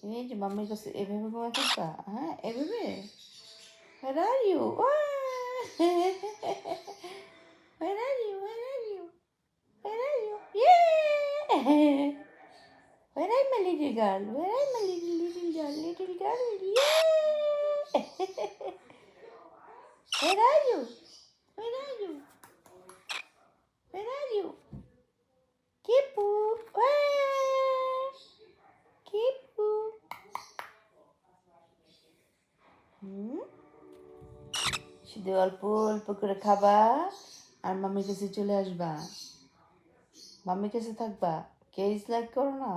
এই যে মাম্মির কাছে এভাবে ঘুমায় থাকবা, হ্যাঁ এভাবে? Where are you? Where are you? Where are you? Where are you? Yeah! Where are my little girl? Where are my little girl? Little girl? Yeah! Where are you? Where are you? Where are you? Kipu! Kipu! শুধু অল্প অল্প করে খাবা আর মাম্মির কাছে চলে আসবা, মাম্মির কাছে থাকবা, কেজ লাইক করো না।